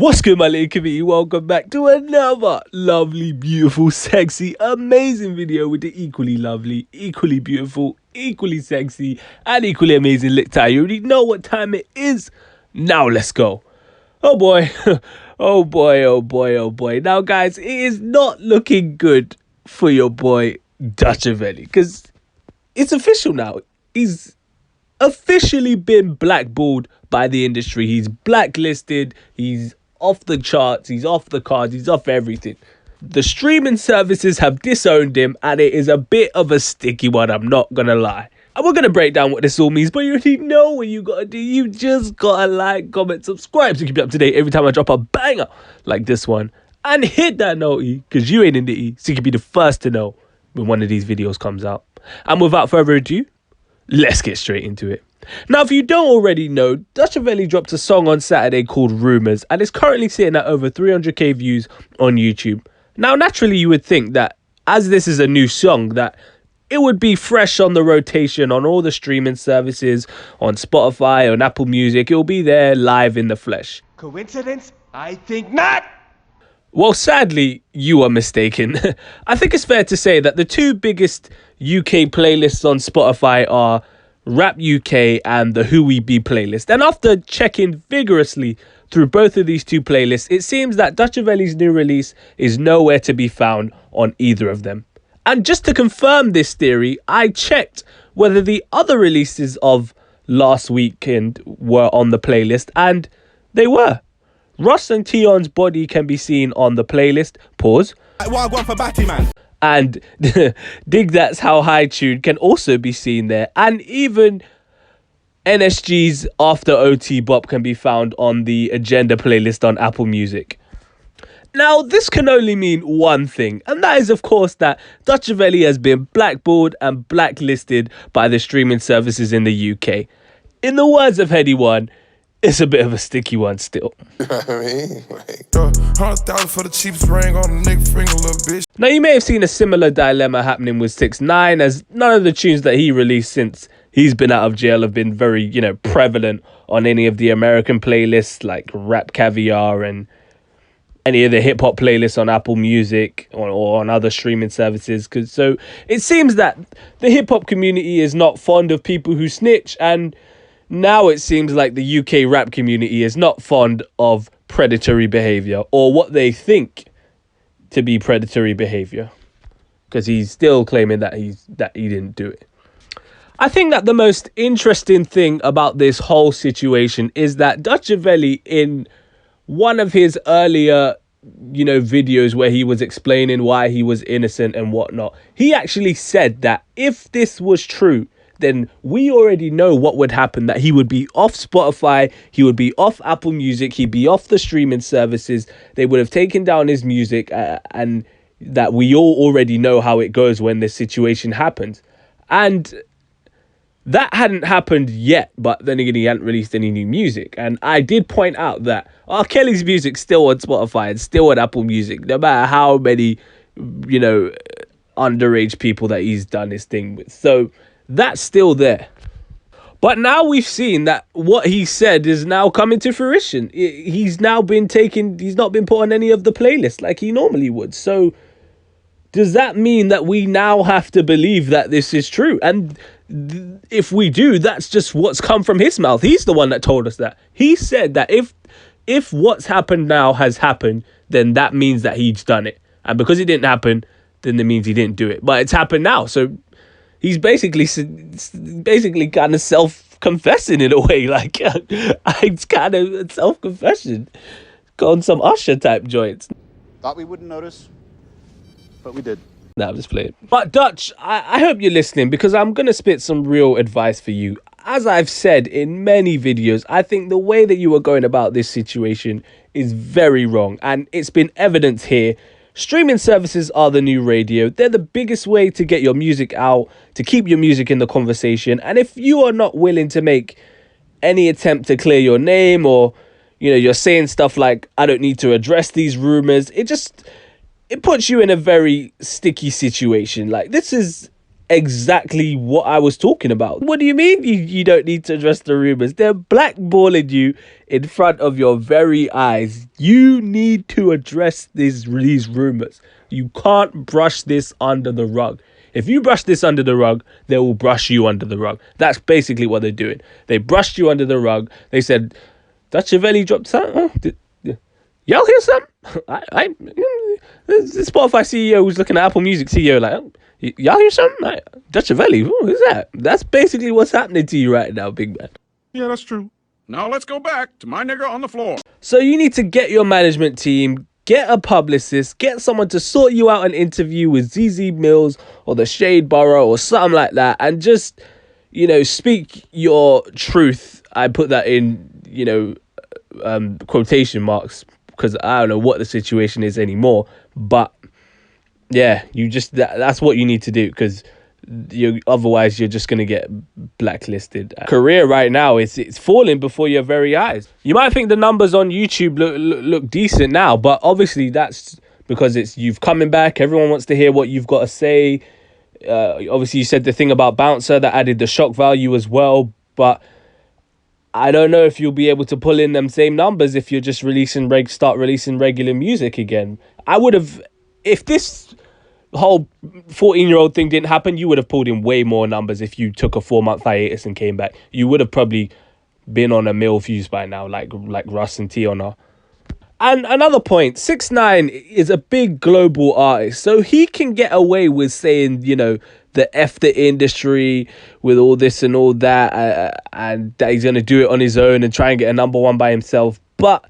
What's good, my little community? Welcome back to another lovely, beautiful, sexy, amazing video with the equally lovely, equally beautiful, equally sexy, and equally amazing LiTTY. You already know what time it is. Now let's go. Oh boy. Oh boy, oh boy, oh boy. Now guys, it is not looking good for your boy DUTCHAVELLI, because it's official now. He's officially been blackballed by the industry. He's blacklisted. He's off the charts, he's off the cards, he's off everything. The streaming services have disowned him, and it is a bit of a sticky one, I'm not gonna lie. And we're gonna break down what this all means, but you already know what you gotta do. You just gotta like, comment, subscribe to keep you up to date every time I drop a banger like this one. And hit that noty, because you ain't in the E, so you can be the first to know when one of these videos comes out. And without further ado, let's get straight into it. Now, if you don't already know, DUTCHAVELLI dropped a song on Saturday called Rumours, and it's currently sitting at over 300k views on YouTube. Now, naturally, you would think that as this is a new song, that it would be fresh on the rotation on all the streaming services, on Spotify, on Apple Music. It will be there live in the flesh. Coincidence? I think not! Well, sadly, you are mistaken. I think it's fair to say that the two biggest UK playlists on Spotify are Rap UK and the Who We Be playlist. And after checking vigorously through both of these two playlists, it seems that DUTCHAVELLI's new release is nowhere to be found on either of them. And just to confirm this theory, I checked whether the other releases of last weekend were on the playlist, and they were. Ross and Tion's Body can be seen on the playlist. Pause. Wagwan for Batty, man. And Dig That's How High Tune can also be seen there. And even NSG's After OT Bop can be found on the Agenda playlist on Apple Music. Now, this can only mean one thing, and that is, of course, that DUTCHAVELLI has been blackballed and blacklisted by the streaming services in the UK. In the words of Heady One, it's a bit of a sticky one still. You know what I mean? Like, 100,000 for the cheapest ring on the nigga finger, little bitch. Now, you may have seen a similar dilemma happening with 6ix9ine, as none of the tunes that he released since he's been out of jail have been very, prevalent on any of the American playlists like Rap Caviar and any of the hip-hop playlists on Apple Music or on other streaming services. So it seems that the hip-hop community is not fond of people who snitch, and now it seems like the UK rap community is not fond of predatory behavior, or what they think to be predatory behavior, because he's still claiming that he didn't do it. I think that the most interesting thing about this whole situation is that DUTCHAVELLI, in one of his earlier videos where he was explaining why he was innocent and whatnot, he actually said that if this was true, then we already know what would happen, that he would be off Spotify, he would be off Apple Music, he'd be off the streaming services, they would have taken down his music, and that we all already know how it goes when this situation happens. And that hadn't happened yet, but then again, he hadn't released any new music. And I did point out that R. Kelly's music's still on Spotify and still on Apple Music, no matter how many, underage people that he's done his thing with. So that's still there. But now we've seen that what he said is now coming to fruition. He's not been put on any of the playlists like he normally would. So does that mean that we now have to believe that this is true? And if we do, that's just what's come from his mouth. He's the one that told us that. He said that if what's happened now has happened, then that means that he's done it. And because it didn't happen, then it means he didn't do it. But it's happened now. So he's basically kind of self-confessing in a way. Like, it's kind of self-confession. Got on some Usher type joints. Thought we wouldn't notice, but we did. Nah, I'm just playing. But Dutch, I hope you're listening, because I'm going to spit some real advice for you. As I've said in many videos, I think the way that you are going about this situation is very wrong. And it's been evident here. Streaming services are the new radio. They're the biggest way to get your music out, to keep your music in the conversation. And if you are not willing to make any attempt to clear your name, or, you're saying stuff like, I don't need to address these rumors, it puts you in a very sticky situation. Like, this is exactly what I was talking about. What do you mean you don't need to address the rumors? They're blackballing you in front of your very eyes. You need to address these rumors. You can't brush this under the rug. If you brush this under the rug, they will brush you under the rug. That's basically what they're doing. They brushed you under the rug. They said, DUTCHAVELLI dropped something. Y'all hear something? The Spotify CEO was looking at Apple Music CEO like, y'all hear something? Like, DUTCHAVELLI, who's that? That's basically what's happening to you right now, big man. Yeah, that's true. Now let's go back to my nigga on the floor. So you need to get your management team, get a publicist, get someone to sort you out an interview with ZZ Mills or the Shade Borough or something like that, and just, speak your truth. I put that in, quotation marks, because I don't know what the situation is anymore. But yeah, that's what you need to do, because otherwise you're just going to get blacklisted. Career right now, it's falling before your very eyes. You might think the numbers on YouTube look decent now, but obviously that's because you've coming back. Everyone wants to hear what you've got to say. Obviously you said the thing about Bouncer that added the shock value as well, but I don't know if you'll be able to pull in them same numbers if you're just start releasing regular music again. I would have, if this whole 14-year-old thing didn't happen, you would have pulled in way more numbers if you took a 4-month hiatus and came back. You would have probably been on 1 mil views by now, like Russ and Tiana. And another point, 6ix9ine is a big global artist, so he can get away with saying, the F the industry with all this and all that, and that he's going to do it on his own and try and get a #1 by himself. But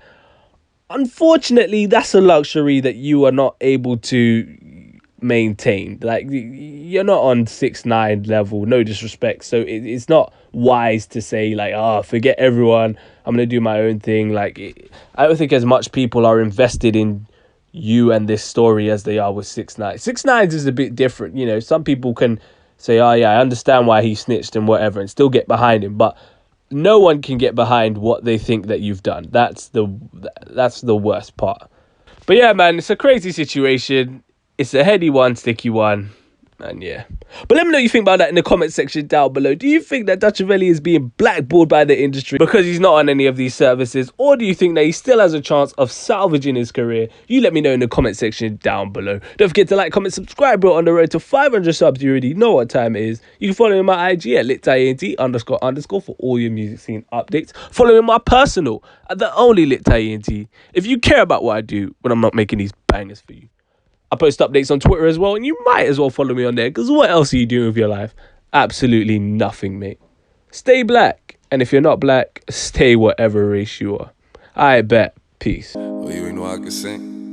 unfortunately, that's a luxury that you are not able to maintain. Like, you're not on 6ix9ine level, no disrespect. So it's not wise to say, like, forget everyone, I'm going to do my own thing. Like, I don't think as much people are invested in you and this story as they are with 6ix9ine. 6ix9ine is a bit different. Some people can say, oh yeah, I understand why he snitched and whatever, and still get behind him, but no one can get behind what they think that you've done. That's the worst part. But yeah, man, it's a crazy situation. It's a heady one, sticky one. And yeah. But let me know what you think about that in the comment section down below. Do you think that DUTCHAVELLI is being blackballed by the industry because he's not on any of these services? Or do you think that he still has a chance of salvaging his career? You let me know in the comment section down below. Don't forget to like, comment, subscribe, bro. On the road to 500 subs, you already know what time it is. You can follow me on my IG at LiTTyENT__ for all your music scene updates. Follow me on my personal at the only LiTTyENT if you care about what I do when I'm not making these bangers for you. I post updates on Twitter as well, and you might as well follow me on there, because what else are you doing with your life? Absolutely nothing, mate. Stay black, and if you're not black, stay whatever race you are. I bet. Peace. Well, you ain't know I could sing.